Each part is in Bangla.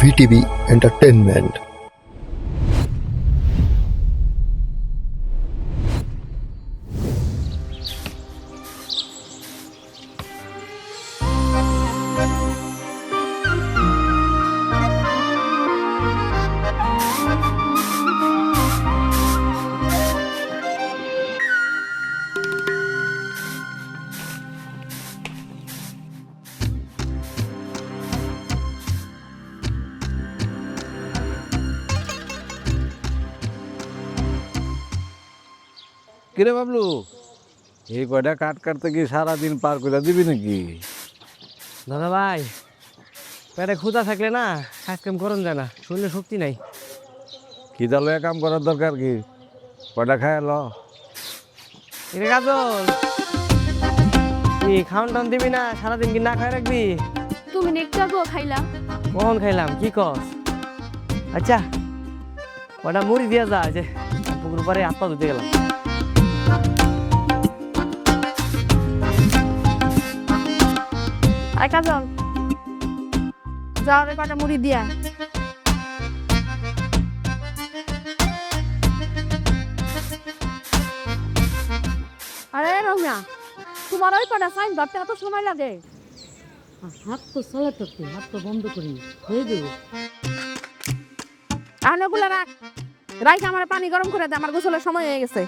VTV entertainment. কিরে বাবলু, এই কয়টা কাট কাটতে কি সারাদিন পার করে দিবি নাকি? দাদা ভাই, পেটে ক্ষুধা থাকলে না কাজ কাম করন যায় না, শরীরে শক্তি নাই। কি তাহলে কাম করার দরকার কি? কয়টা খায় ল। এটা কাজল কি খাওয়ান টাউন দিবি না, সারাদিন কি না খাই রাখবি? তুমি একটু আগেও খাইলা। কখন খাইলাম কি কস? আচ্ছা কয়টা মুড়ি দিয়া যা, যে পুকুর পারে হাত পা ধুতে গেলাম। আর কাজল যাও রে কটা মুড়ি দিয়া। আরে রম্যা, তোমার ওই কটা সাইন ধরতে এত সময় লাগে? হাত তো চালাতে হাত তো বন্ধ করি হয়ে যাবে। এখন ওগুলো রাখ, রাইখে আমার পানি গরম করে দে, আমার গোসলের সময় হয়ে গেছে।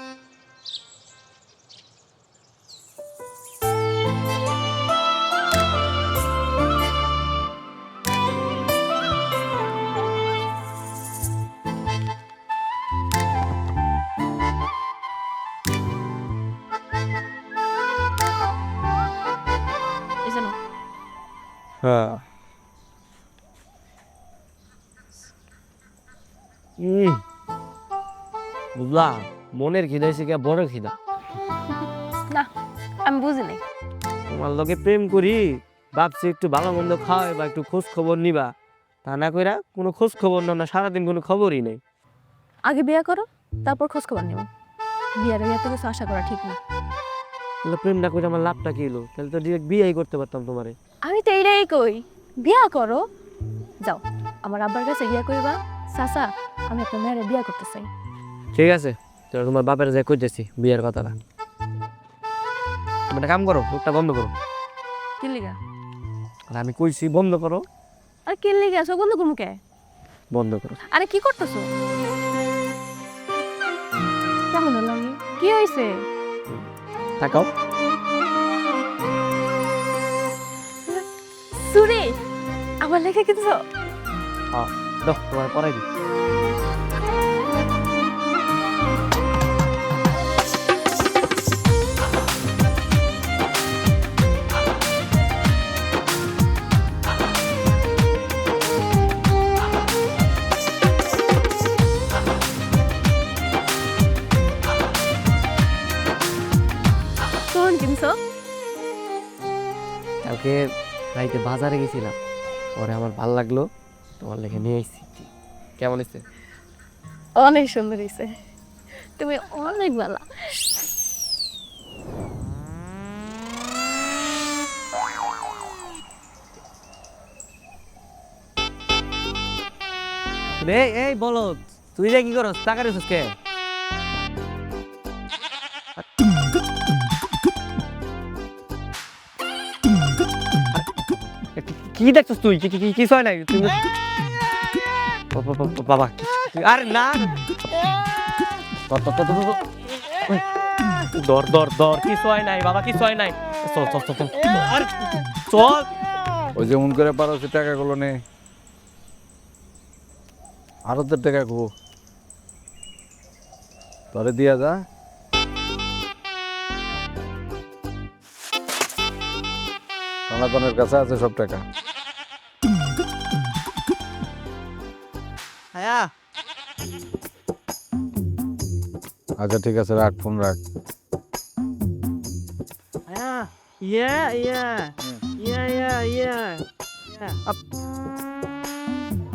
হ্যাঁ, বুঝলা, মনের খিদা হয়েছে গিয়া বড় খিদা। না আমি বুঝি নাই। তোমার লগে প্রেম করি ভাবছি একটু ভালো মন্দ খাওয়াই বা একটু খোঁজ খবর নিবা, তা না কইরা কোনো খোঁজ খবর না, সারাদিন কোনো খবরই নেই। আগে বিয়ে করো, তারপর খোঁজ খবর নেব। বিয়ের আগে এত কিছু আশা করা ঠিক না। তাহলে প্রেম না করে আমার লাভটা কি হলো? তাহলে তো ডিরেক্ট বিয়েই করতে পারতাম তোমারে। আমি তো এইটাই কই, বিয়া করো। যাও আমার আব্বার কাছে গিয়া কইবা, চাচা আমি আপনার মেয়েরে বিয়া করতে চাই। ঠিক আছে, তো তোমার বাপের যাই কইতেছি বিয়ের কথাটা। তুমি একটা কাম করো, মুখটা বন্ধ করো। কি লিগা? আর আমি কইছি বন্ধ করো। আর কি লিগা সব বন্ধ করবো কে? বন্ধ করো। আরে কি করতেছো? কেমন লাগে? কি হইছে? তাকাও। সুরে আমার লেখা কিনছো? হ্যাঁ, দাও তোমার পরাই দিই। কোন কিনছো? কালকে রাইতে বাজারে গেছিলাম, পরে আমার ভাল লাগলো, তোমার লেখে নিয়ে এসেছি। কেমন হয়েছে? অনেক সুন্দর হইছে, তুমি অনেক ভালো। এই এই বলো, তুই যে কি করস? টাকা রেছিস কে? কি দেখছিস তুই? কি হয় নাই তুই? বাবা আরে না, দর দর দর, কি হয় নাই বাবা, কি হয় নাই। চল চল চল চল, আরে চল। ওই যেমন করে পারো সে টাকাগুলো নে, আরো তোর টাকা কো তোরে দিয়া যা। সনাতনের কাছে আছে সব টাকা। হ্যাঁ আচ্ছা ঠিক আছে, রাখ, ফোন রাখ। হ্যাঁ, ইয়া ইয়া ইয়া ইয়া ইয়া।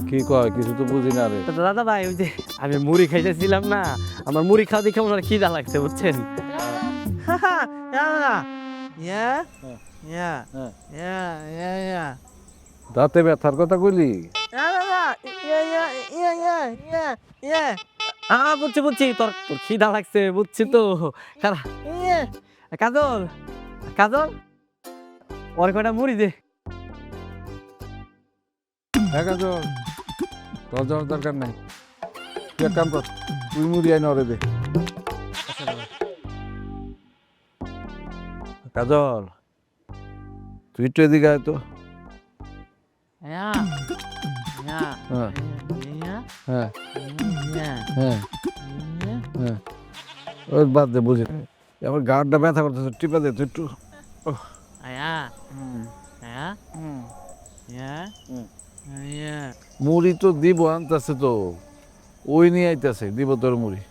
কি কয় কিছু তো বুঝি না রে। দাদা ভাই, ওই যে আমি মুড়ি খাইতেছিলাম না, আমার মুড়ি খাওয়া দেখে আমার খিদা লাগছে, বুঝছেন? দাঁতে ব্যথার কথা কইলি? বুঝছি বুঝছি, তোর তোর খিদা লাগছে বুঝছি তো। কাজল কাজল, ওর কটা মুড়ি দে। হ্যাঁ কাজল, তোর যাওয়ার দরকার নাই, তুই এক কাম কর, তুই মুড়ি আইন ওরে দে। কাজল, তুই একটু এদিকে আয় তো। হ্যাঁ হ্যাঁ হ্যাঁ হ্যাঁ, ওর বাদ দে, বুঝি আমার গাড়টা ব্যথা করতেছে, টিপা দে তুই একটু। মুড়ি তো দিব, আনতেছে তো, ওই নিয়ে আইতেছে, দিব তোর মুড়ি।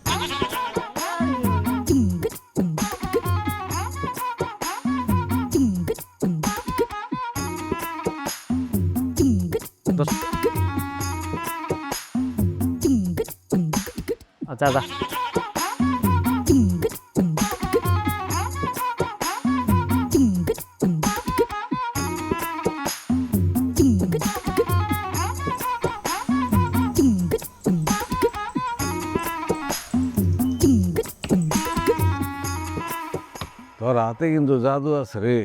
আচ্ছা আচ্ছা, তোর হাতে কিন্তু জাদু আছে রে,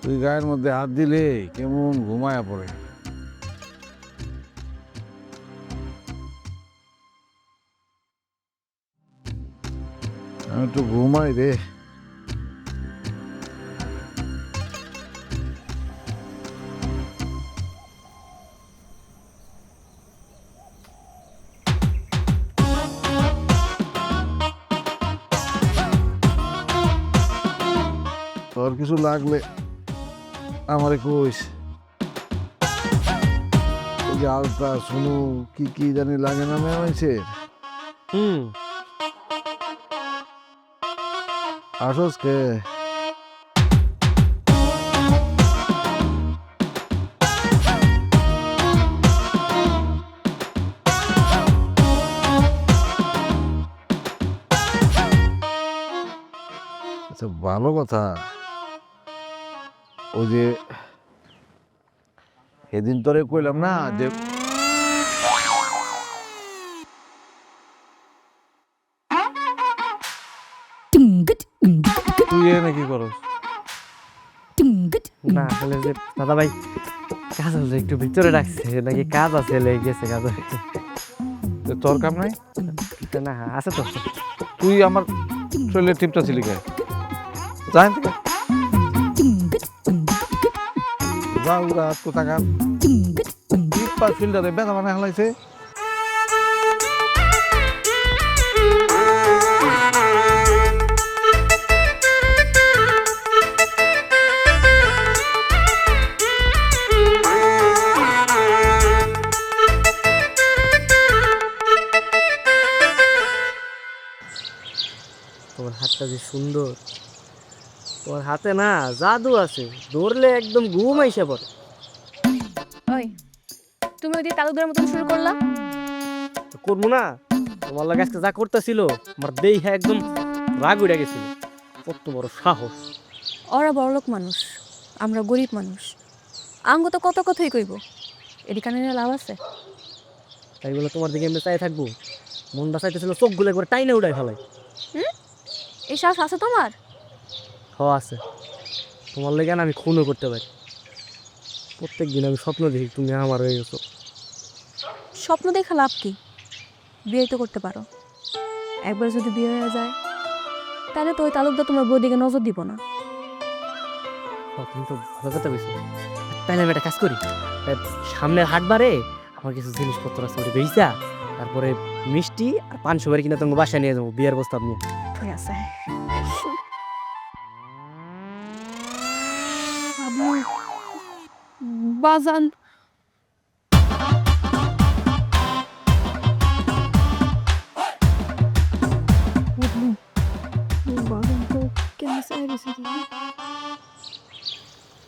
তুই গায়ের মধ্যে হাত দিলে কেমন ঘুমায়া পড়ে। আমি একটু ঘুমাই রে। তোর কিছু লাগলে আমারে কইস। ওই যে আলতা শুনু কি কি জানি লাগে না মেয়েছে, আসস কে? আচ্ছা ভালো কথা, ওই যে সেদিন তোরে কইলাম না যে তুই এনে কি করস? না আসলে যে দাদা ভাই কাজল একটু ভিতরে রাখছে, নাকি কাজ আছে লেগে গেছে কাজল। তোর কাম নাই? না আছে তো। তুই আমার শরীরে টিপটা ছিলি কে? জান থেকে যা উড়া কোথাকা টিপা ফিল্টারে বেদা মানে হালাইছে। তোমার হাতটা যে সুন্দর, তোমার হাতে না জাদু আছে, ধরলে একদম ঘুম আইসা পড়ে। ওই তুমি ওই দিয়ে তালুকদারের মতন শুরু করলা? তো করবো না, তোমার লাগে আজকে যা করতেছিল আমার দেহে একদম রাগ উঠে গেছিল। কত বড় সাহস! ওরা বড়লোক মানুষ, আমরা গরিব মানুষ, আঙ্গ তো কত কথাই কইব, এটি কানে নিয়ে লাভ আছে? তাই বলে তোমার দিকে এমনি চাই থাকবো? মনটা চাইতেছিল চোখগুলো একবার টাইনে উঠাই ফেলাই। এই সাহস আছে তোমার? আছে, তোমার লেগে না আমি খুনও করতে পারি। প্রত্যেক দিন আমি স্বপ্ন দেখি তুমি আমার হয়ে গেছো। স্বপ্ন দেখা লাভ কি? বিয়ে তো করতে পারো। একবার যদি বিয়ে হয়ে যায় তাহলে তো ওই তালুকদার তোমার বউ দিকে নজর দিব না। তুমি তো ভালো কথা বলছো। তাহলে আমি একটা কাজ করি, সামনের হাটবারে আমার কিছু জিনিসপত্র আছে ওটা বেচা, তারপরে মিষ্টি আর পান সুপারি কিনা তোমাকে বাসায় নিয়ে যাবো বিয়ের প্রস্তাব নিয়ে। ঠিক আছে। বাজান বাজান তো কেমন চাইছে,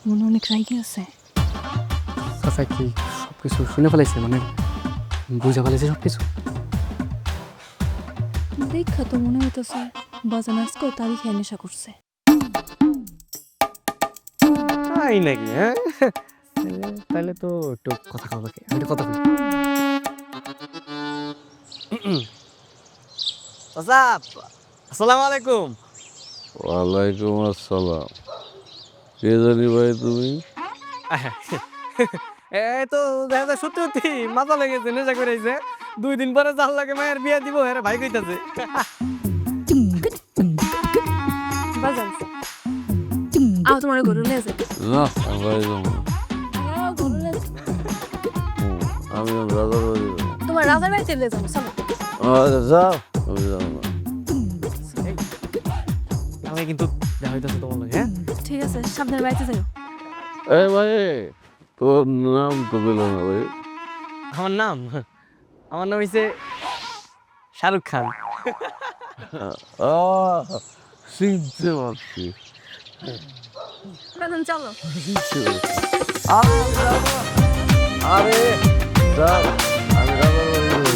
মনে অনেক রাইগে আছে। চাচা কি সবকিছু শুনে ফেলাইছে, মানে বুঝে ফেলাইছে সবকিছু? দেখা তো মনে হইতেছে বাজান আজকেও তারই খেয়ে নেশা করছে। তাই নাকি? হ্যাঁ, তাহলে তো একটু কথা কবে আমি একটু কথা বলি। আসসালামু আলাইকুম। ওয়ালাইকুম আসসালাম। কে জানি ভাই তুমি? এই তো দেখা যায় সত্যি সত্যি মাথা লেগেছে, নেশা করেছে। 2 দিন পরে জাল লাগে মায়ের বিয়ে দিব, হ্যাঁ ভাই কইতাছে। বাজান আও তোমার গরু নিয়ে যাই না ভাই যাবো না। আমি রাজার বাড়ি যাবো। তোমার রাজার বাড়িতে নিয়ে যাবো চলো। আচ্ছা যাও, আমি যাবো না। আমি কিন্তু দেখা হইতাছে তোমার লগে, হ্যাঁ? ঠিক আছে সাবধানে বাড়িতে যাও। এই ভাই তোর নাম তো পেল না ভাই। আমার নাম হইছে শাহরুখ খান। চিনতে পারছি। বাজান চলো। আরে যাও, আমি রাজার বাড়ি যাবো।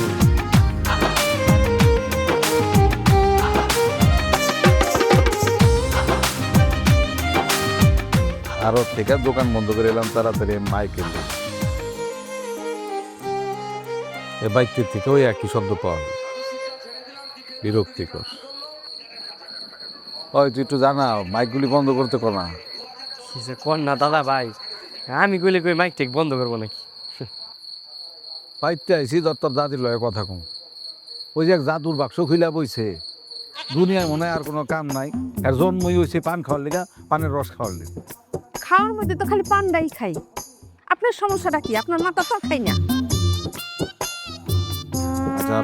আরো থেকে দোকান বন্ধ করে এলাম তাড়াতাড়ি মাইক এলো। এ বাইকের থেকে ওই একই শব্দ পাওয়া যায়, বিরক্তিকর। ওই তুই একটু জানাও মাইকগুলি বন্ধ করতে কর না। কি যে কর না দাদা ভাই, আমি কইলে কই মাইক ঠিক বন্ধ করবো নাকি? পাইতে আইসি দত্তর দাদির লয়ে কথা কম। ওই যে এক জাদুর বাক্স খুইলা বইছে, দুনিয়ায় মনে হয় আর কোনো কাম নাই। আর জন্মই হয়েছে পান খাওয়ার লিগা, পানের রস খাওয়ার লিগা। খাওয়ার মধ্যে তো খালি পান্ডাই খাই। আপনার সমস্যাটা কি? আপনার মাথা তো খাই না। আচ্ছা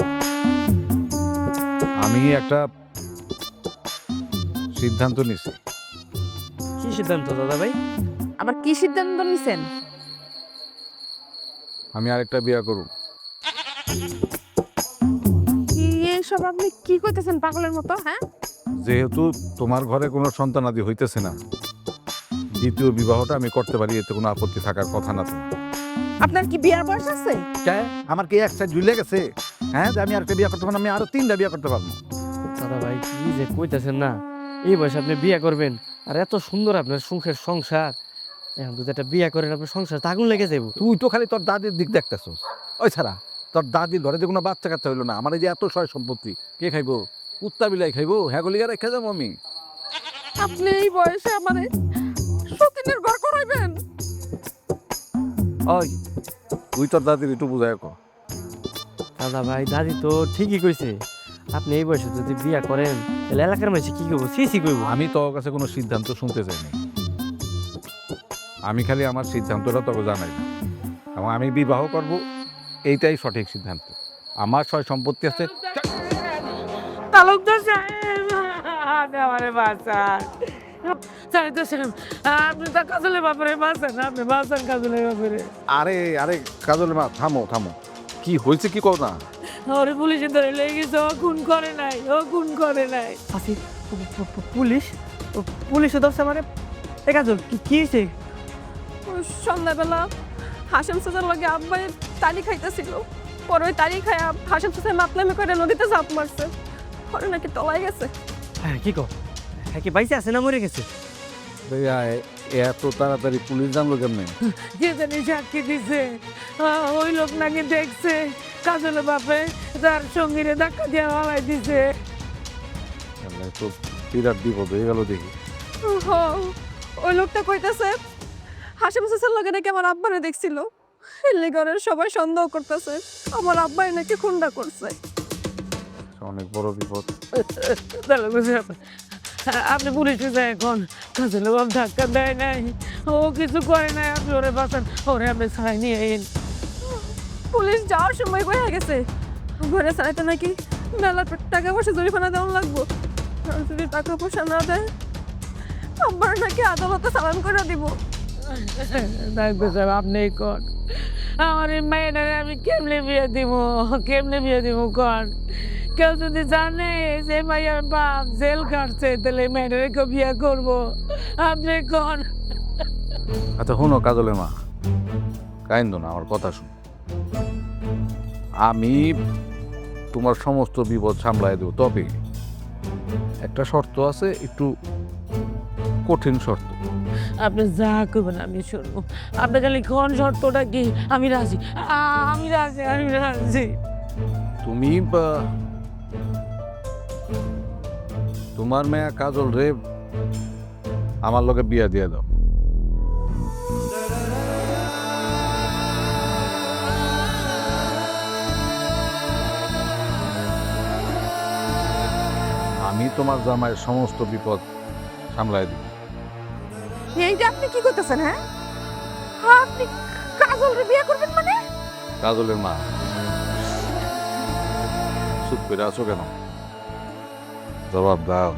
আমি একটা সিদ্ধান্ত নিছি। কি সিদ্ধান্ত দাদা ভাই? আবার কি সিদ্ধান্ত নিছেন? আমি আরেকটা বিয়া করব। কি এইসব আপনি কি কইতেছেন পাগলের মতো? হ্যাঁ, যেহেতু তোমার ঘরে কোনো সন্তানাদি হইতেছে না, দ্বিতীয় বিবাহটা আমি করতে পারি, এতে কোনো আপত্তি থাকার কথা না। তোমার আপনার কি বিয়ার বয়স আছে? আমার কি এক সাইড ঝুলে গেছে? হ্যাঁ, যে আমি আরেকটা বিয়া করতে পারবো, আমি আরো 3টা বিয়া করতে পারবো। দাদা ভাই কি যে কইতাছেন না, এই বয়সে আপনি বিয়ে করবেন আর এত সুন্দর আপনার সুখের সংসার, এখন যদি একটা বিয়ে করেন আপনার সংসার আগুন লেগে যাবো। তুই তো খালি তোর দাদির দিক দেখতেছস। ওই ছাড়া তোর দাদির ঘরে যে কোনো বাচ্চা কাচ্চা হইলো না, আমার এই যে এত সয় সম্পত্তি কে খাইবো? কুত্তা বিলাই খাইবো? হ্যাঁ গলিগা রেখে যাবো আমি। আপনি এই বয়সে আমারে সতীনের ঘর করাইবেন? ওই তুই তোর দাদির একটু বুঝাই কর। দাদা ভাই দাদি তো ঠিকই কইছে, আপনি এই বয়সে যদি বিয়ে করেন তাহলে এলাকার মানুষ কি করবো? সি করবো। আমি তোর কাছে কোনো সিদ্ধান্ত শুনতে চাইনি, আমি খালি আমার সিদ্ধান্তটা তোকে জানাই এবং আমি বিবাহ করব, এইটাই সঠিক সিদ্ধান্ত। আমার সয় সম্পত্তি আছে। তালুকদার সাহেব, আমারে বাঁচান। চাইতেছিলাম আপনি তো কাজলের ব্যাপারে বাঁচান, আপনি বাঁচান কাজলের ব্যাপারে। আরে আরে কাজল মা, থামো থামো, কি হয়েছে কি কও না? ওরে পুলিশে ধরে লেগে গেছে, ও খুন করে নাই, ও খুন করে নাই। আসি পুলিশ পুলিশে ধরছে মানে? এ কাজল কি হয়েছে? সন্ধ্যাবেলা হাসেম চাচার লগে আব্বাই তালি খাইতেছিল, পরে ওই তালি খায় হাসেম চাচা মাতলামি করে নদীতে ঝাঁপ মারছে, পরে নাকি তলায় গেছে। হ্যাঁ কি কো, হ্যাঁ কি বাইসে আছে না মরে গেছে? এত তাড়াতাড়ি পুলিশ জানলো কেমনে? যে জানি সাক্ষী দিছে, ওই লোক নাকি দেখছে কাজলের বাপে তার সঙ্গীরে ধাক্কা দিয়ে হালাই দিছে। তো বিরাট বিপদ হয়ে গেল দেখি। ওই লোকটা কইতেছে হাসেম চাচার লগে নাকি আমার আব্বারে দেখছিল, এলে ঘরের সবাই সন্দেহ করতেছে আমার আব্বাই নাকি খুনটা করছে। অনেক বড় বিপদ। আপনি পুলিশে যায় এখন, কাজলের বাপ ধাক্কা দেয় নাই, ও কিছু করে নাই, আপনি ওরে বাঁচান, ওরে আপনি ছাড়াই নিয়ে আইন। পুলিশ যাওয়ার সময় কয়ে গেছে ঘরে চাইতে নাকি মেলা টাকা পয়সা জরিমানা দেওয়া লাগবো, আর যদি টাকা পয়সা না দেয় আব্বার নাকি আদালতে চালান করে দিব। ডাক্তার সাহেব আপনি কন, আমার এই মেয়েটারে আমি কেমনে বিয়ে দিব, কেমনে বিয়ে দিব কন? কেউ যদি জানে যে মাইয়ার বাপ জেল কাটছে তাহলে মেয়েটারে কেউ বিয়ে করবো, আপনি কন। আচ্ছা শোনো কাজলের মা, কাইন্দ না, আমার কথা শুনো। আমি তোমার সমস্ত বিপদ সামলাই দেব, তবে একটা শর্ত আছে, একটু কঠিন শর্ত। আপনি যা করবেন আমি শুনবো। আপনি খালি কোন শর্তটা কি? আমি রাজি, আমি রাজি, আমি রাজি। তুমি তোমার মেয়া কাজল রে আমার লগে বিয়া দিয়ে দাও। আমি তোমার জামাইয়ের সমস্ত বিপদ সামলাই দিব। এইটা আপনি কি করতেছেন? হ্যাঁ হ্যাঁ, আপনি কাজলরে বিয়ে করবেন মানে? কাজলের মা চুপ করে আছো কেন? জবাব দাও।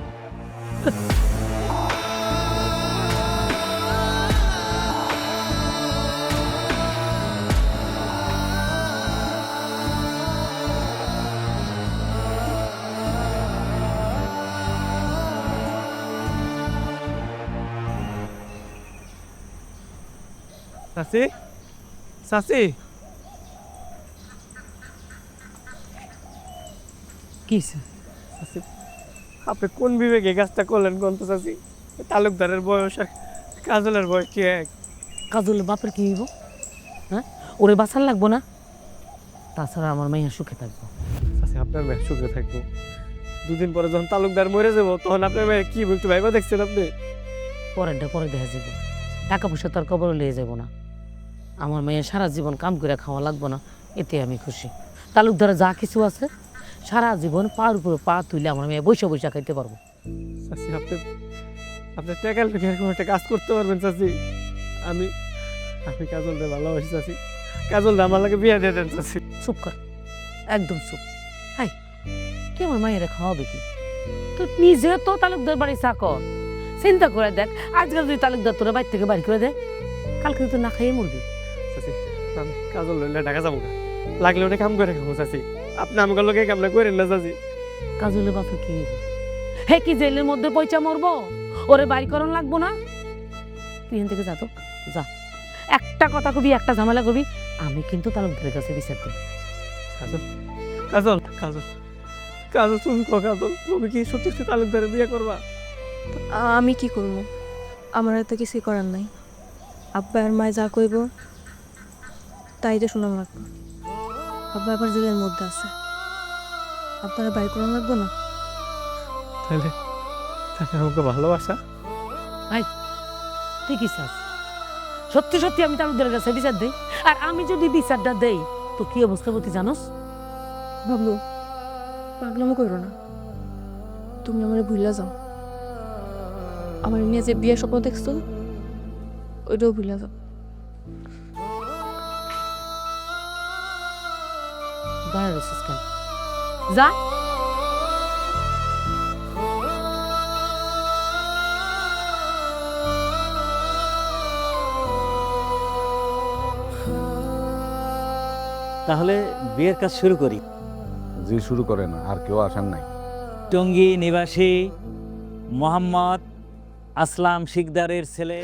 চাচি, চাচি, কি চাচি, আপনি কোন বিবেকে কাজটা করলেন কোন তো চাচি? তালুকদারের বয়স আর কাজলের বয়স কি এক? কাজলের বাপের কি হইব? হ্যাঁ, ওরে বাঁচার লাগবো না? তাছাড়া আমার মাইয়া সুখে থাকবো। চাচি, আপনার মেয়ে সুখে থাকবো। দুদিন পরে যখন তালুকদার মরে যাবো তখন আপনার মেয়ে কি একটু ভাইবা দেখছেন আপনি? পরেরটা পরে দেখা যাবে। টাকা পয়সা তো আর কবরে লিয়ে যাবো না। আমার মেয়ে সারা জীবন কাম করে খাওয়া লাগবো না, এতে আমি খুশি। তালুকদারে যা কিছু আছে সারা জীবন পার উপরে পা তুলে আমার মেয়ে বৈশা বৈশা খাইতে পারবো। চাচি, আপনি টাকার লোকে এরকম একটা কাজ করতে পারবেন চাচি? আমি কাজলটা ভালোবাসি চাচি। কাজলটা আমার লাগে বিয়ে দিয়ে দেন চাচি। চুপ কর, একদম চুপ। হাই, কে আমার মায়েরা খাওয়াবে কি? তো নিজে তো তালুকদার বাড়ি চাকর, চিন্তা করে দেখ। আজকাল যদি তালুকদার তোরা বাড়ি থেকে বাড়ি করে দেয়, কালকে তো না খাইয়ে মরবি। চাচি, আমি কাজল লইলে ঢাকা যাবো না, লাগলে ওটা কাম করে খাবো চাচি। আপনি আমাকে লোকে কামনা করেন না চাচি। কাজলের বাপে কি হইব? হে কি জেলের মধ্যে পয়সা মরবো? ওরে বাড়ি করণ লাগবো না? তুই এখান থেকে যা তো, যা। একটা কথা কবি, একটা ঝামেলা করবি, আমি কিন্তু তালুকদারের কাছে বিচার দিই। কাজল, কাজল, কাজল, কাজল, তুমি কো কাজল, তুমি কি সত্যি সত্যি তালুকদারে বিয়ে করবা? আমি কি করব? আমার তো কিছু করার নাই। আব্বা আর মায় যা কইব তাই তো শোনা লাগবে। আব্বা আবার জেলের মধ্যে আছে, আপনারা বাড়ি করানো লাগবে না? তাহলে আমাকে ভালোবাসা? ঠিকই চাস। সত্যি সত্যি আমি তালুকদারের কাছে বিচার দেই। আর আমি যদি বিচারটা দেই তো কি অবস্থা বলতে জানোস? বাবলু, পাগলামো করো না। তুমি আমার ভুলে যাও। আমার নিয়ে যে বিয়ের স্বপ্ন দেখছো ওইটাও ভুলে যাও। দাঁড়া রয়েছিস কেন? যা। তাহলে বিয়ের কাজ শুরু করি। যে শুরু করে না, আর কেউ আসার নাই। টঙ্গী নিবাসী মোহাম্মদ আসলাম শিকদারের ছেলে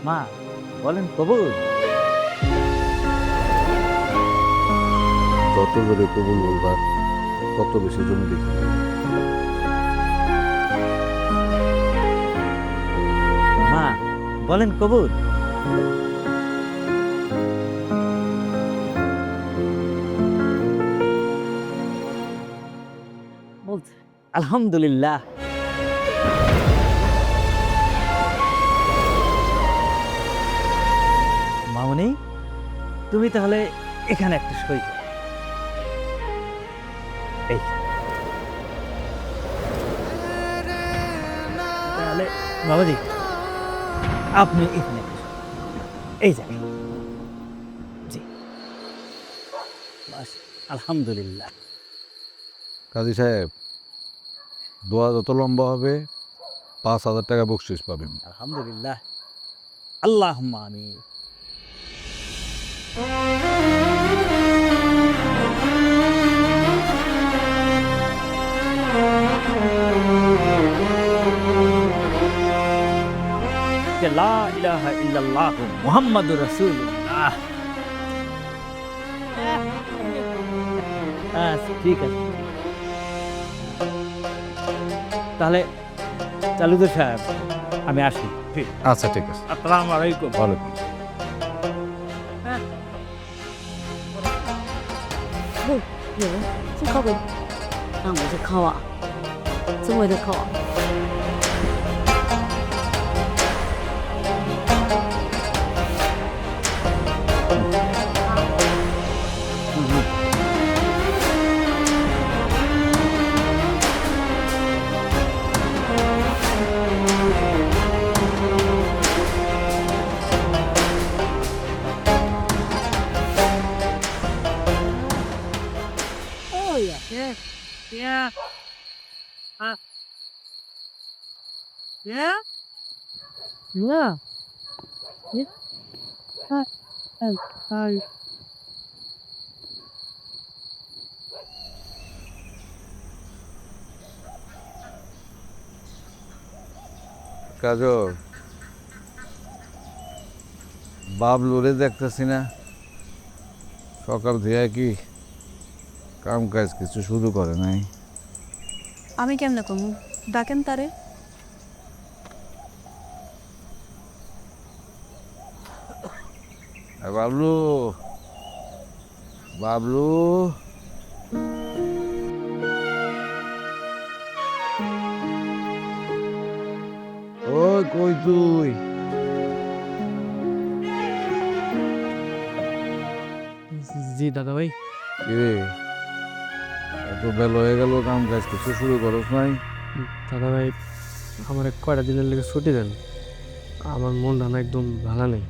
মা বলেন কবুল। যত জোরে কবুল বলবা তত বেশি জমি দেখি। মা বলেন কবুল। বলছে আলহামদুলিল্লাহ। মামনি, তুমি তাহলে এখানে একটা সই করো। এই তাহলে বাবাজি আপনি এখানে একটা সই করুন। এই জায়গায় জি, বাস আলহামদুলিল্লাহ। কাজী সাহেব, দোয়া যত লম্বা হবে 5,000 টাকা বকশিস পাবেন। আলহামদুলিল্লাহ, আল্লাহুম্মা আমিন। ইলাহা ইল্লাল্লাহ মুহাম্মাদুর রাসূলুল্লাহ। আচ্ছা ঠিক আছে, তাহলে চালুদার সাহেব আমি আসি। ঠিক, আচ্ছা ঠিক আছে। আসসালামু আলাইকুম। ওয়ালাইকুম।这靠北，那我这靠啊，这我的靠啊。 Yeah. Yeah. Yeah. Hi. কাজল, বাবলুরে দেখতেছি না, সকাল থেকে কি কাম কাজ কিছু শুরু করে নাই। আমি কেমনে কমু ডাকেন তারে। বাবলু, বাবলু, ওই কই তুই? জি দাদা ভাই। কিরে, এত বেলা হয়ে গেল, কাম কাজ কিছু শুরু করস নাই? দাদা ভাই, আমার কয়টা দিনের লেগে ছুটি দেন, আমার মনটা না একদম ভালো নেই।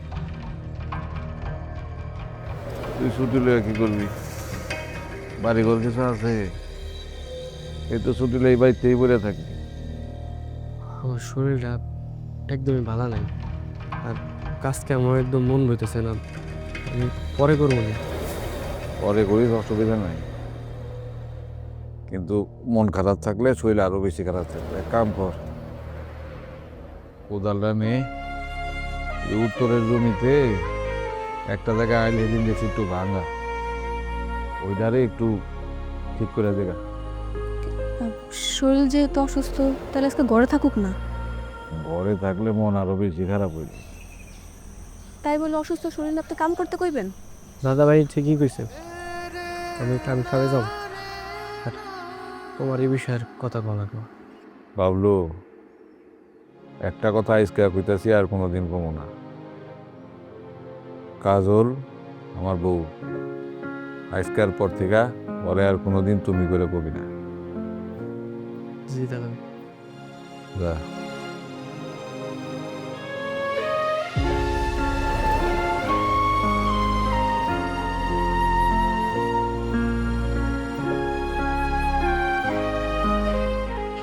তুই ছুটি লয়ে কি করবি? বাড়ি ঘর কিছু আছে? এই তো ছুটি লই বাড়িতেই বলে থাকবি। আমার শরীরটা একদমই ভালো নেই, আর কাজকে আমার একদম মন বইতেছে না। আমি পরে করবো না। পরে করিস, অসুবিধা নাই, কিন্তু মন খারাপ থাকলে শরীর আরো বেশি খারাপ থাকবে। এক কাম কর, কোদালটা নে, এই উত্তরের জমিতে একটা জায়গায় আইলে দিন দেখছি একটু ভাঙা, ওইটারে একটু ঠিক করে দেখা। শরীর যেহেতু অসুস্থ, তাহলে আজকে ঘরে থাকুক না। ঘরে থাকলে মন আরো বেশি খারাপ হইবে। তাই বলে অসুস্থ শরীর আপনি কাম করতে কইবেন? দাদা ভাই ঠিকই কইছে, আমি কাম খাবে যাব, আর তোমার এই বিষয়ের কথা বলা লাগবে। বাবলু, একটা কথা আজকে কইতাছি, আর কোনোদিন কমো না। কাজল আমার বউ, আজকের পর থেকে পরে আর কোনোদিন তুমি করে কবি না। জি দাদা ভাই। যা।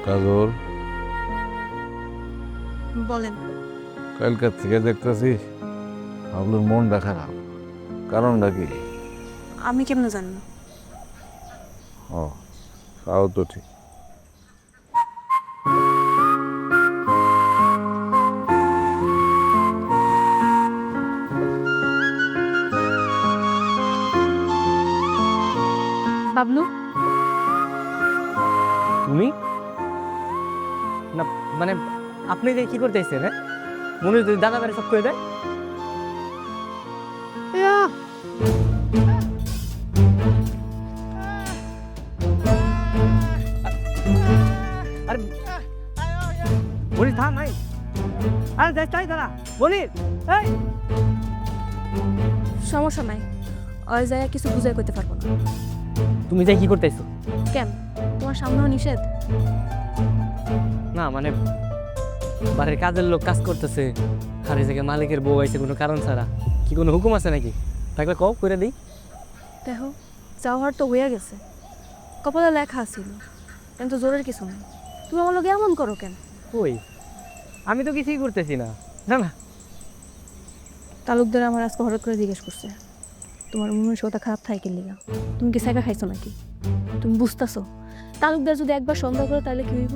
কাজল, বলেন। কালকার থেকে দেখতেছি বাবলুর মনটা খারাপ, কারণটা কি? আমি কেমনে জানি? ও, তাও তো ঠিক। বাবলু, তুমি না, মানে আপনি যে কি করতেছেন? হ্যাঁ, মনে যদি দাদা বাড়ি সব করে দেয়। আরে বলি থাম নাই, আরে দেখ তাই দাঁড়া বলি। এই সমস্যা নাই, ওই যায় কিছু বুঝাই করতে পারবো না। তুমি যাই কি করতেছো? কেন, তোমার সামনেও নিষেধ? না মানে বাড়ির কাজের লোক কাজ করতেছে, আর এই জায়গায় মালিকের বউ আইছে কোনো কারণ ছাড়া, কি কোনো হুকুম আছে নাকি? থাকলে কও করে দিই। দেখো, যাওয়ার তো হয়ে গেছে, কপালে লেখা ছিল, কিন্তু জোরের কিছু নাই। তুমি আমার লোক এমন করো কেন? কই, আমি তো কিছুই করতেছি না। না না, তালুকদার আমার আজকে হঠাৎ করে জিজ্ঞেস করছে, তোমার মানসিকতা খারাপ থাকে লিগা, তুমি কি সেকা খাইছো নাকি? তুমি বুঝতেছো তালুকদার যদি একবার সন্দেহ করে তাহলে কি হইব?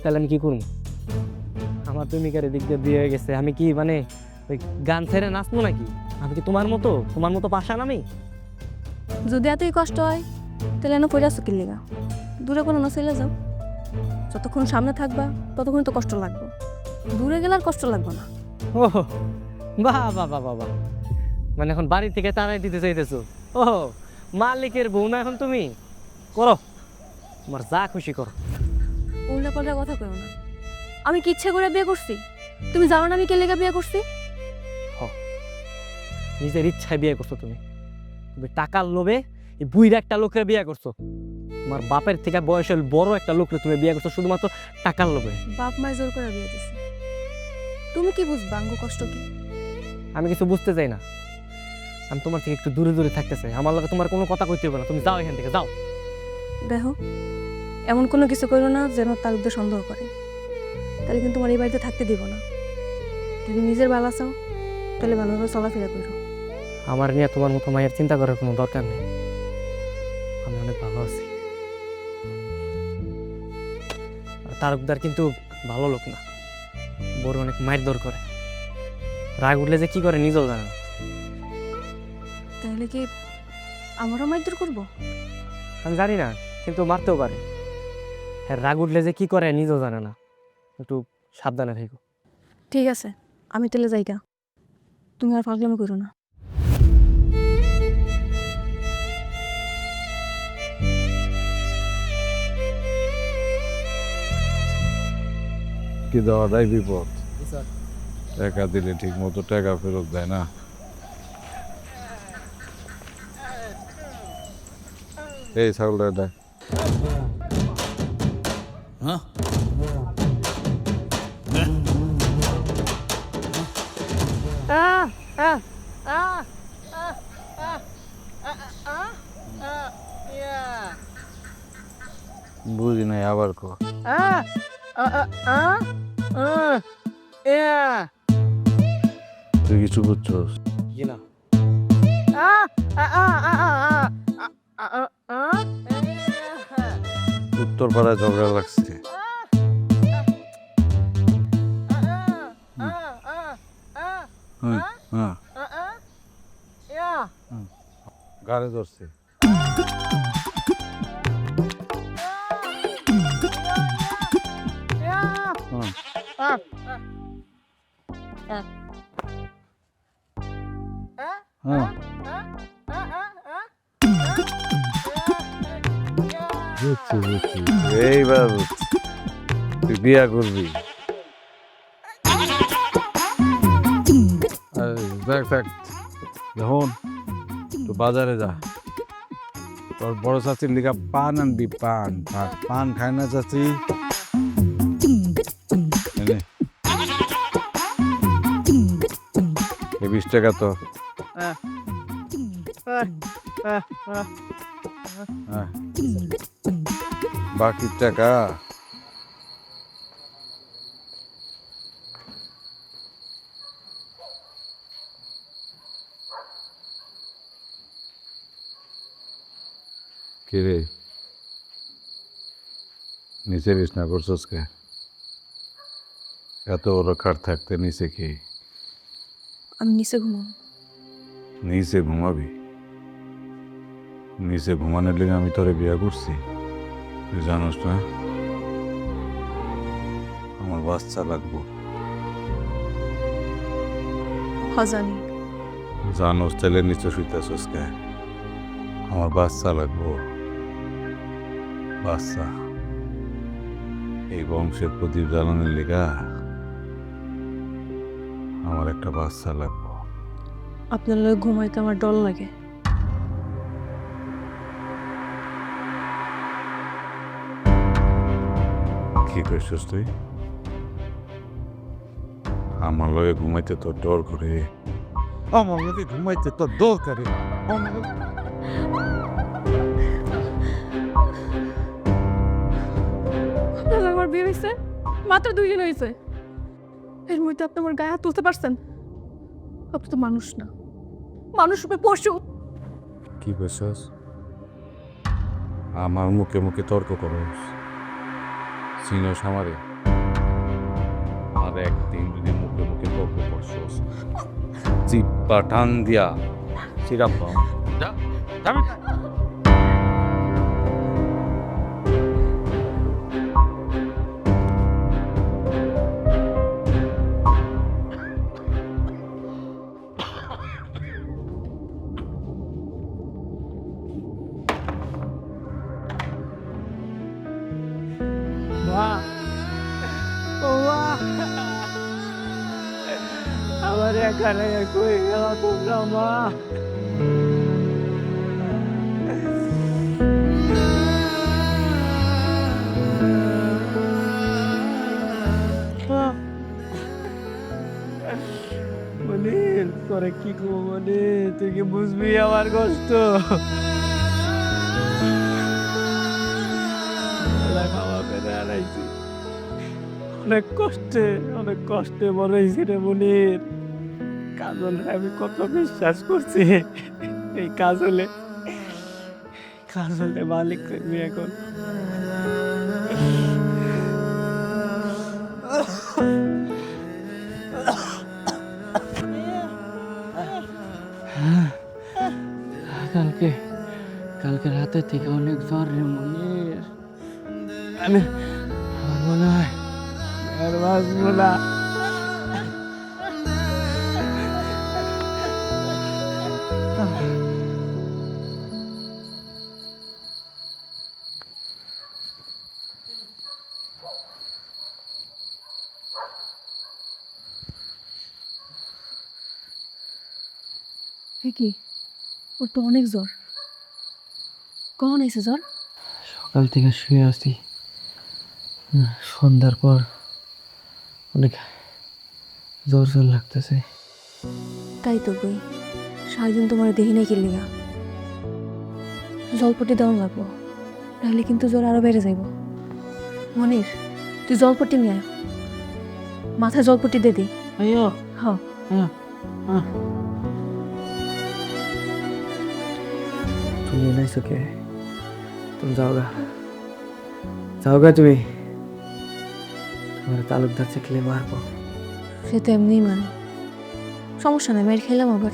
তাহলে আমি কি করবো? আমার প্রেমিকার দিক দিয়ে বিয়ে হয়ে গেছে, আমি কি মানে ওই গান ছেড়ে নাচবো নাকি? আমি কি তোমার মতো পাশান আমি? যদি এতই কষ্ট হয় তাহলে এনে পড়ে আসো কিল্লিগা, দূরে কোনো না চলে যাও। যতক্ষণ সামনে থাকবা ততক্ষণ তো কষ্ট লাগবে, দূরে গেলে আর কষ্ট লাগবে না। ও বাহ বাহ বাহ বাহ, মানে এখন বাড়ি থেকে তাড়াই দিতে চাইতেছো? ও মালিকের বউ না এখন তুমি? করো, তোমার যা খুশি করো। উল্টা পাল্টা কথা কইও না। আমি কি ইচ্ছে করে বিয়ে করছি? তুমি জানো না আমি কে লেগে বিয়ে করছি? নিজের ইচ্ছায় বিয়ে করছো তুমি। তুমি টাকার লোভে এই বুইরা একটা লোকের বিয়ে করছো। তোমার বাপের থেকে বয়সের বড় একটা লোকরে তুমি বিয়ে করছো শুধুমাত্র টাকার লোভে। বাপ মায় জোর করে বিয়ে দিছে। তুমি কি বুঝবা আঙ্গু কষ্ট কি? আমি কিছু বুঝতে চাই না, আমি তোমার থেকে একটু দূরে দূরে থাকতে চাই। আমার লগে তোমার কোনো কথা কইতে হবে না, তুমি যাও এখান থেকে, যাও। দেখো, এমন কোনো কিছু করো না যেন তার উদ্দেশ্য সন্দেহ করে, তাহলে কিন্তু তোমার এই বাড়িতে থাকতে দিব না। যদি নিজের ভালো চাও তাহলে ভালোভাবে চলাফেরা করো। আমার নিয়ে তোমার মতো মায়ের চিন্তা করার কোনো দরকার নেই, আমি অনেক ভালো আছি। আর তারকদার কিন্তু ভালো লোক না, বড় অনেক মায়ের দর করে, রাগ উঠলে যে কি করে নিজেও জানে না। তাহলে কি আমারও মারধর করবো? আমি জানি না, কিন্তু মারতেও পারে। হ্যাঁ, রাগ উঠলে যে কি করে নিজেও জানে না, একটু সাবধানে থেকো। ঠিক আছে, আমি তাহলে যাইগা, তুমি আর ফাজলামি করো না। কি দেওয়াটাই বিপদ। টাকা দিলে ঠিক মতো টাকা ফেরত দেয় না। এই ছাগলটা দেখ। বুঝি নাই, আবার কো। তুই কিছু বুঝছস? কি না? উত্তর পাড়ায় ঝগড়া লাগছে। গাড়ি ধরছে। এইবার বুঝছি, তুই বিয়া করবি। দেখ দেখ, এখন তো বাজারে যা, তোর বড় চাচির লিগা পান আনবি। পান পান খায় না চাচি? এনে 20 টাকা তো। বাকি টাকা কে রে? নিচে বিছনা করছস কে? এত বড় খাট থাকতে নিচে কি? আমি নিচে ঘুমাবো। নিচে ঘুমাবি? নিচে ঘুমানোর লেগে আমি তোরে বিয়া করছি? তুই জানোস না আমার বাচ্চা লাগবো? জানি। জানোস তেলের নিচে শুইতেছস কে? আমার বাচ্চা লাগবো, বাচ্চা। এই বংশের প্রদীপ জ্বালানোর লেগা আমার একটা বাচ্চা লাগবো। আপনার লোক ঘুমাইতে আমার ডর লাগে। কি করছিস তুই? আমার লগে ঘুমাইতে তোর ডর করে? আমার লগে ঘুমাইতে তোর ডর করে? আমার বিয়ে হয়েছে মাত্র 2 দিন হয়েছে, এর মধ্যে আপনি আমার গায়ে হাত তুলতে পারছেন? আপনি তো মানুষ না, মানুষ রূপে পশু। কি করছিস? আমার মুখে মুখে তর্ক করস? চিনস আমারে? আর একদিন যদি মুখে মুখে গল্প করছস জিব্বা টান দিয়া সিরাপ দাও যা যাবি না। মা ও মা আমার এখানে কই গেল তোমরা মা মনির তোরে কি করবো মনির তুই কি বুঝবি আমার কষ্ট বাবা বেড়ে আনাইছি অনেক কষ্টে বড় হয়েছি রে মনির কাজলে আমি কত বিশ্বাস করছি এই কাজলে মালিক করবি এখন কালকে রাতে থেকে অনেক জ্বর রে মনির আমি আমার মনে হয় আর বাঁচবো না কি ওর তো অনেক জ্বর কখন এসে জ্বর সকাল থেকে শুয়ে আছি সন্ধ্যার পর অনেক জোর লাগতেছে তাই তো বই সারাদিন তোমার দেহি নাই কিনলিগা জলপটি দেওয়া লাগবো নাহলে কিন্তু জ্বর আরো বেড়ে যাইব মনির তুই জলপটি নিয়ে আয় মাথায় জলপটি দে দি আইয়ো হ্যাঁ তুমি এনাইছো কে তুমি যাওগা তুমি তোমার তালুকদার চেকলে মারবো সে তো এমনিই মানে সমস্যা নাই মেয়ের খেলাম আবার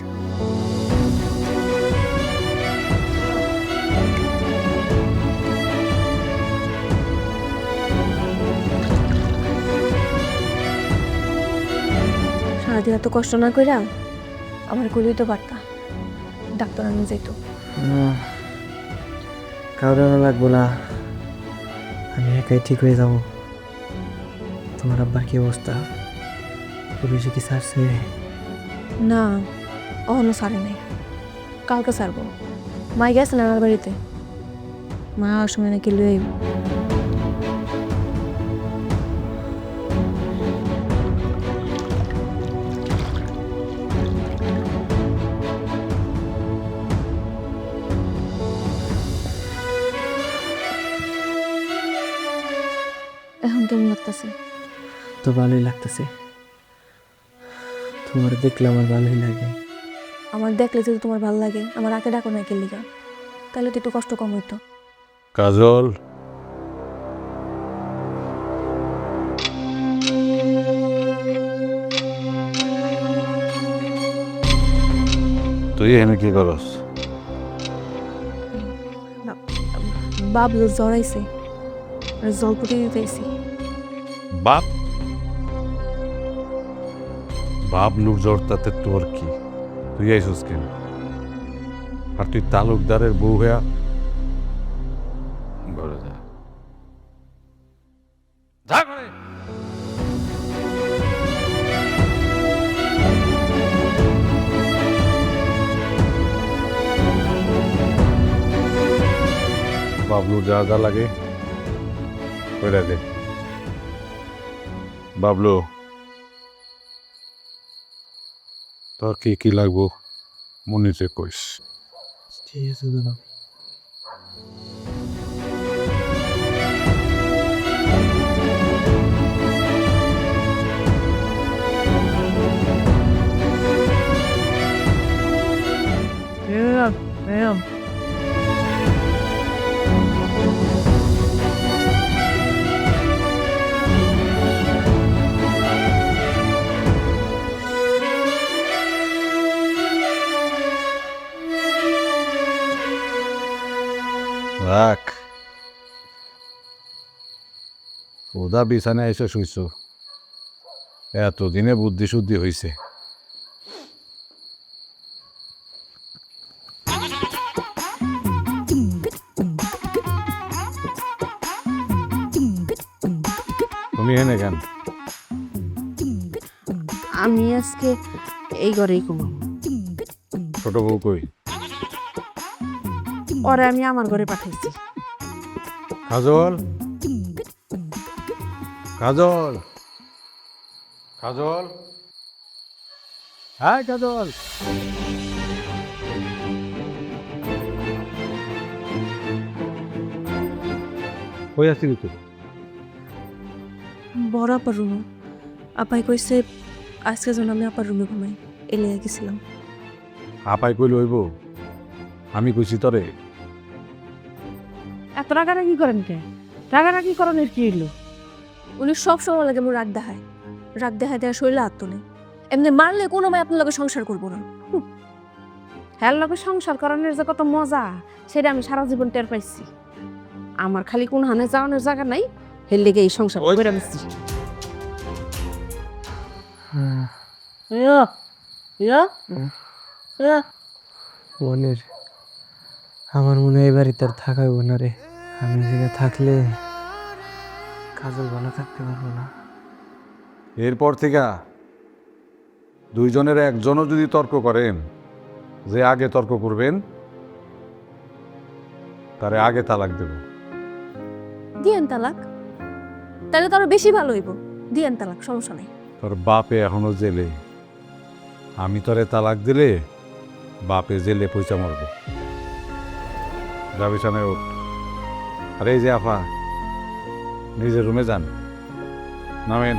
সারাদিন এত কষ্ট না কইরা আমার কইলেই তো পারতা ডাক্তার আনি যাইতো কাউরানো লাগবো না আমি একাই ঠিক হয়ে যাব তোমার আব্বার কি অবস্থা পুলিশে কি ছাড়ছে না অহনো সারে নাই কালকে সারবো মাই গেছে নানার বাড়িতে মা আর সময় নাকি লয়ে আইব এখন কেমন লাগতেছে তো ভালোই লাগতেছে তোমার দেখলে আমার ভালোই লাগে আমার দেখলে যদি তোমার ভালো লাগে আমার আগে ডাকো না কেলিগা তাহলে তো একটু কষ্ট কম হইতো কাজল তুই এখানে কি করস বাবলু জড়াইছে জলপটি দিতেছি বাপ বাবলুর জ্বর তাতে তোর কি তুই আইসুস কেন আর তুই তালুকদারের বউ হইয়া ঘরে যা যা ঘরে বাবলুর যা যা লাগে কইরা দে বাবলু তোর কি কি লাগবো মনিতে কইস ঠিক আছে দাদা ম্যাম রাখ ওদা বিছানায় এসে শুইছ এতদিনে বুদ্ধি শুদ্ধি হইছে তুমি এনে কেন আমি আজকে এই ঘরেই ঘুমাবো। ছোট বউ কই ওরে আমি আমার ঘরে পাঠাইছি। কাজল কাজল কাজল হ্যাঁ কাজল কই আসছিলি তুই বড় আপার রুমে আপাই কইছে আজকে যেন আমি আপার রুমে ঘুমাই এলে গেছিলাম। আপাই কই লইব আমি কইছি তরে এত রাগারাগি করেন কে? রাগারাগি করণের কি হইলো? উনি সব সময় লাগে মোর রাগ দেখায়, রাগ দেখায় দেওয়া শরীরে হাত তোলে। এমনি মারলে কোনো মায় আপনার লগে সংসার করবো না। হ্যার লগে সংসার করণের যে কত মজা সেটা আমি সারা জীবন টের পাইছি। আমার খালি কোন হানে যাওয়ানোর জায়গা নাই, হের লেগে এই সংসার করে মিছি। মনের আমার মনে হয় এই বাড়িতে আর থাকা হইব না রে। আমি এখানে থাকলে কাজল ভালো থাকতে পারবো না। এরপর থেকে দুইজনের একজনও যদি তর্ক করেন, যে আগে তর্ক করবেন তারে আগে তালাক দেব। দিয়েন তালাক, তাহলে তো আরো বেশি ভালো হইব। দিয়েন তালাক, সমস্যা নাই। তোর বাপে এখনো জেলে, আমি তোরে তালাক দিলে বাপে জেলে পয়সা মারব। যাবি সামনে ওঠ। আরে এই যে আফা, নিজের রুমে যান, নামেন।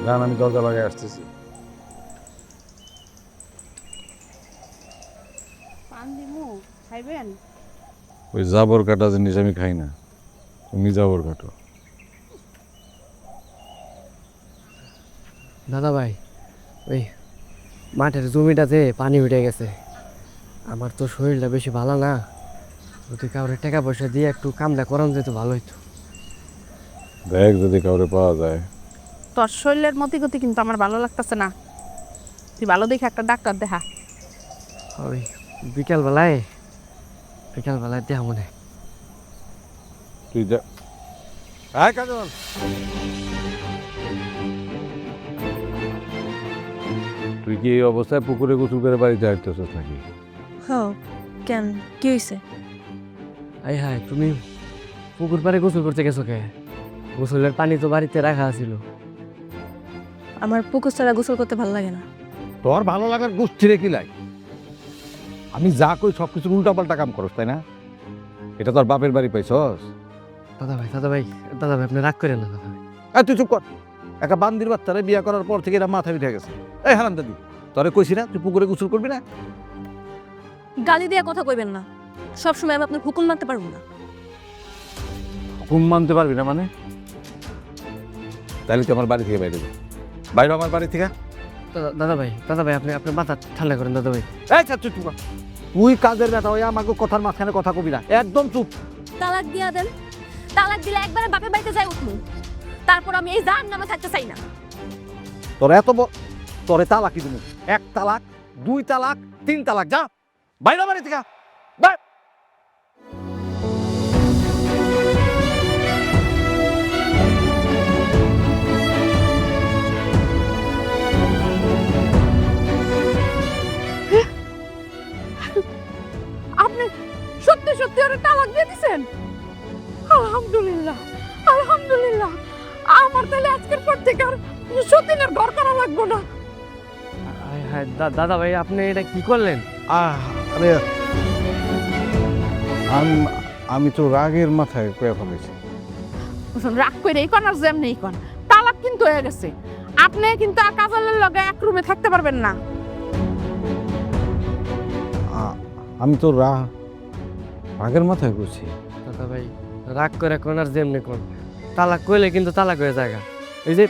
যান, আমি দরজা লাগাই আসতেছি। পান দিমু খাইবেন? ওই জাবর কাটা জিনিস আমি খাই না, তুমি জাবর কাটো। দাদা ভাই, ওই মাঠের জমিটাতে পানি উঠে গেছে। আমার তো শরীরটা বেশি ভালো না, যদি কাউরে টাকা পয়সা দিয়ে একটু কামটা করানো যেত ভালো হইতো। দেখ যদি কাউরে পাওয়া যায়। তোর শরীরের মতি গতি কিন্তু আমার ভালো লাগতেছে না। তুই ভালো দেখে একটা ডাক্তার দেখা। ওই বিকালবেলায় দেহা মনে। তুই যা। হ্যাঁ কাজল, তুই কি এই অবস্থায় পুকুরে গোসল করে বাড়িতে আসতেছিস নাকি? হ্যাঁ, কেন কি হয়েছে? আই হায়, তুমি পুকুর পাড়ে গোসল করতে গেছো কে? গোসলের পানি তো বাড়িতে রাখা ছিল। আমার পুকুর ছাড়া গোসল করতে ভালো লাগে না। তোর ভালো লাগার গোষ্ঠীরে কি লাই? আমি যা কই সব কিছু উল্টাপাল্টা কাম করস, তাই না? এটা তোর বাপের বাড়ি পাইছস? দাদা ভাই আপনি রাগ করেন না দাদা ভাই। তুই চুপ কর। একটা বান্দির বাচ্চারে বিয়া করার পর থেকে এটা মাথা উঠে গেছে। এই হারাম দাদি, তোরে কইছি না তুই পুকুরে গোসল করবি না? গালি দিয়ে কথা কইবেন না। সবসময় আমি আপনার হুকুম মানতে পারবো না। হুকুম মানতে পারবি না মানে? তাহলে তুই আমার বাড়ি থেকে বাইরে যা। বাইরে আমার বাড়ি থেকে। দাদা ভাই আপনি মাথা ঠান্ডা করেন দাদা ভাই। তুই কাজের ব্যথা হয়ে আমাকে কথার মাঝখানে কথা কবি না, একদম চুপ। তালাক দিয়া দেন। তালাক দিলে একবারে বাপের বাড়িতে যাই উঠবো। তারপর আমি এই জাহান নামে থাকতে চাই না। তোরে তালাকই দিব। 1 তালাক, 2 তালাক, 3 তালাক। যা বাইরে বাড়ি থেকে। বাই। আপনি সত্যি সত্যি ওরে তালাক দিয়ে দিছেন? আলহামদুলিল্লাহ, আলহামদুলিল্লাহ। আমার তাহলে আজকের পর থেকে আর সতীনের ঘর করা লাগবে না। আয় হায়, দাদা ভাই আপনি এটা কি করলেন? আরে আমি তো রাগের মাথায় কয়ে ফেলেছি। রাগ করে এই কোন আর যেমনি এই কোন তালাক কিন্তু হয়ে গেছে। আপনি কিন্তু কাজলের লগে এক রুমে থাকতে পারবেন না। আমি তো রাগের মাথায় করছি। দাদা ভাই রাগ করে কোন আর যেমনি কোন, তালাক কইলে কিন্তু তালাক হয়ে যায়। এই যে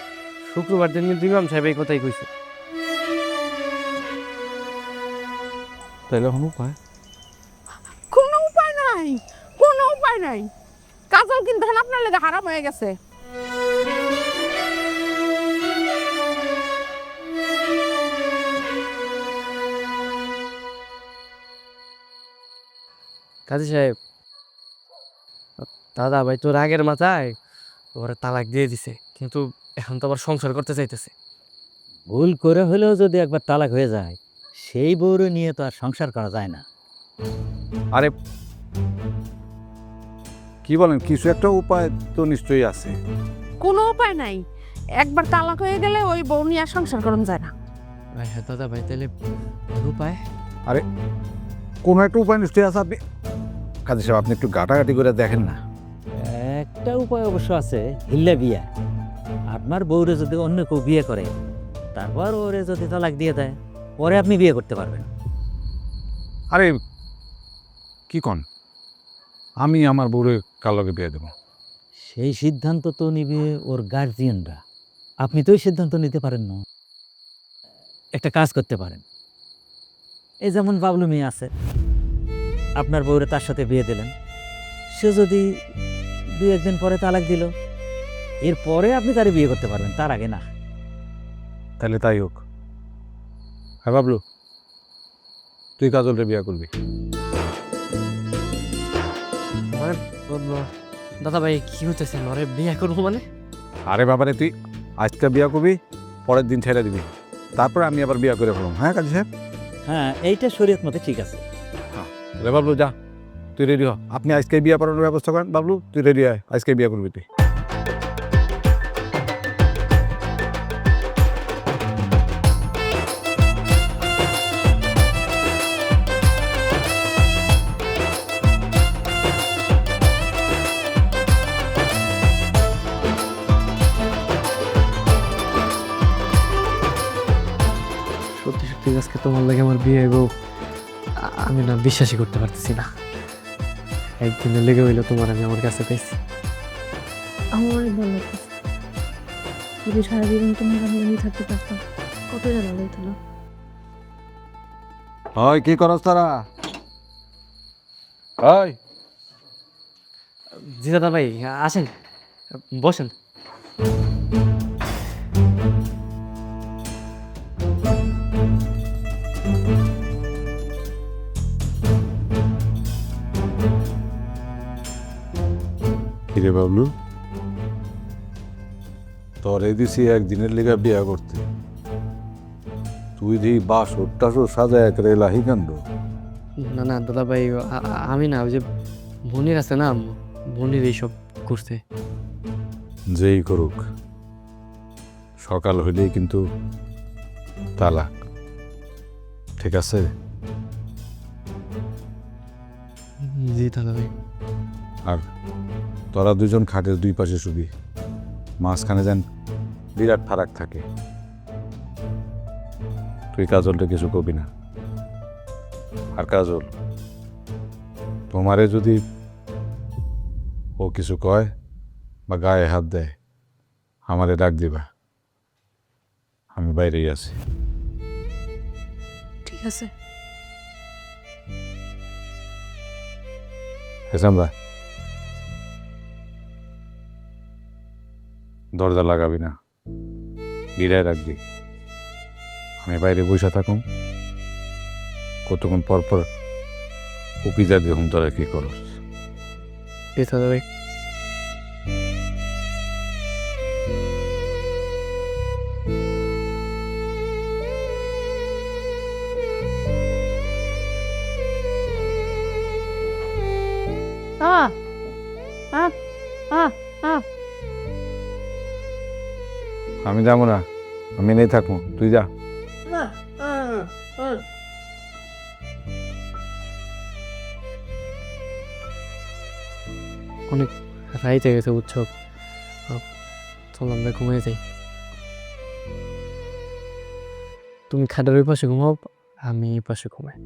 শুক্রবার দিন কিন্তু ইমাম সাহেব এই কথাই কইছে। তাইলে এখন উপায় কোনো উপায় নাই, কোনো উপায় নাই। কাজল কিন্তু এখন আপনার লেগে হারাম হয়ে গেছে। কাজী সাহেব, দাদা ভাই তো রাগের মাথায় ওরা তালাক দিয়ে দিছে, কিন্তু এখন তো আবার সংসার করতে চাইতেছে। ভুল করে হলেও যদি একবার তালাক হয়ে যায়, সেই বউরে নিয়ে তো আর সংসার করা যায় না। আরে কি বলেন, কিছু একটা উপায় তো নিশ্চয়ই আছে। কোনো উপায় নাই, একবার তালাক হয়ে গেলে ওই বউ নিয়ে আর সংসার করন যায় না। ভাই হ্যাঁ দাদা ভাই, তাহলে উপায়? আরে কোনো একটা উপায় নিশ্চয়ই আছে। আপনি কাজী সাহেব, আপনি একটু ঘাটাঘাটি করে দেখেন না। একটা উপায় অবশ্য আছে, হিল্লা বিয়া। আপনার বউরে যদি অন্য কেউ বিয়ে করে, তারপর ওরে যদি তালাক দিয়ে দেয়, পরে আপনি বিয়ে করতে পারবেন। আরে কি কন, আমি আমার বউরে কার লগে বিয়ে দেবো? সেই সিদ্ধান্ত তো নিবে ওর গার্জিয়ানরা, আপনি তো ওই সিদ্ধান্ত নিতে পারেন না। একটা কাজ করতে পারেন, এই যেমন বাবলু মেয়ে আছে, আপনার বউরে তার সাথে বিয়ে দিলেন, সে যদি 2-1 দিন পরে তালাক দিল, এরপরে আপনি তারে বিয়ে করতে পারবেন, তার আগে না। তাহলে তাই হোক। হ্যাঁ বাবলু, তুই কাজলরে বিয়ে করবি। মানে দাদা ভাই কি হইতেছে, ওরে বিয়ে করবো মানে? আরে বাবারে, তুই আজকে বিয়ে করবি, পরের দিন ছেড়ে দিবি, তারপরে আমি আবার বিয়ে করে ফেলাম। হ্যাঁ কাজী সাহেব? হ্যাঁ, এইটা শরীয়ত মতে ঠিক আছে। রে বাবলু যা, তুই রেডি হ। আপনি আজকে বিয়ে করানোর ব্যবস্থা করেন। বাবলু তুই রেডি হয়, আজকে বিয়ে করবি তুই। সত্যি সত্যি আজকে তোমার লাগে আমার বিয়ে হইব, আমি না বিশ্বাসই করতে পারতেছি না। একদিনের লেগে হইলো তোমার আমি আমার কাছে পেয়েছি। আমার অনেক ভালো লাগতেছে। যদি সারা জীবন তোমার আমি আমি থাকতে পারতাম, কত ভালো লাগতো না? হয় কি করস তারা? হয় জি দাদা ভাই, আসেন বসেন। কিরে বাবলু, তোরে দিছি একদিনের লেগা বিয়া করতে, তুই যেই বাসর টাসর সাজায় করে লাহি কান্দ। না না দাদা ভাই, আমি না, ওই যে মনির আছে না, মনির এইসব করছে। যেই করুক, সকাল হইলেই কিন্তু তালাক, ঠিক আছে? জি দাদা ভাই। আর তোরা দুজন খাটের দুই পাশে শুবি, মাঝখানে যেন বিরাট ফারাক থাকে। তুই কাজলটা কিছু কবি না। আর কাজল, তোমারে যদি ও কিছু কয় বা গায়ে হাত দেয়, আমারে ডাক দিবা, আমি বাইরেই আছি। ঠিক আছে। হেসামরা, দরজা লাগাবি না, গিরায় রাখবি। আমি বাইরে বসে থাকুম, কতক্ষণ পর পর উকি যা দেখুন তোরা কি করস। জি দাদা ভাই। আমি যাবো না, আমি নেই থাকবো, তুই যা। অনেক রাইতে গেছে উৎসব, চল আমরা ঘুমিয়ে যাই। তুমি খাটের ওই পাশে ঘুমাও, আমি এই পাশে ঘুমাই।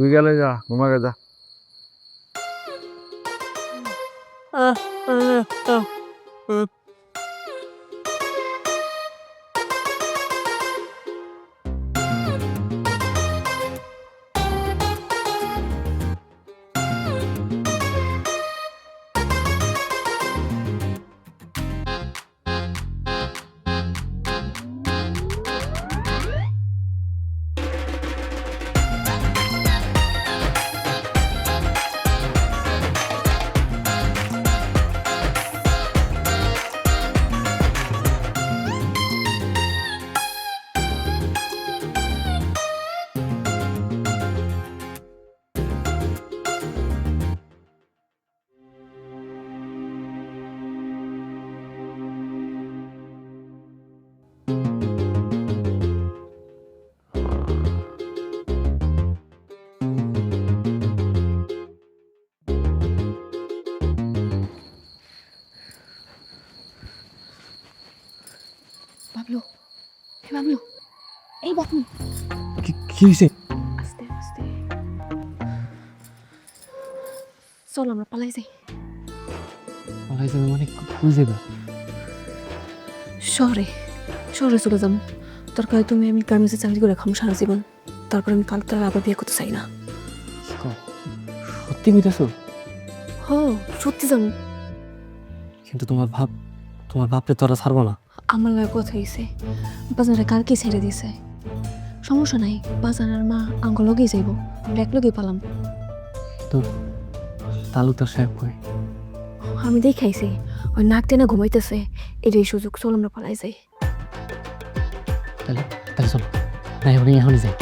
তুই গেলে যা, ঘুমাকে যা। বাবলু, হে বাবলু, এই বাবলু। কি হয়েছে? আস্তে আস্তে চল আমরা পালাই যাই। মানে কই যাবা? শহরে শহরে চলে যাম। দরকার তুমি আমি গার্মেন্টসে চাকরি করে খাম সারা জীবন। তারপর আমি কাল তার আবার বিয়ে করতে চাই না। সত্যি কইতাছো? হ, সত্যি যাম। কিন্তু তোমার বাপরে তোরা ছাড়বো না। আমার গায়ে কথা হয়েছে, বাজারে কালকে ছেড়ে দিছে। সমস্যা নাই, বাজার আর মা আঙ্গ লগেই যাইব, আমরা এক লগেই পালাম। তো তালুকদার সাহেব কই? আমি দেখাইছি ওই নাক টেনে ঘুমাইতেছে। এটাই সুযোগ, চল আমরা পালাই যাই। তাহলে চলো, না এখনই যাই।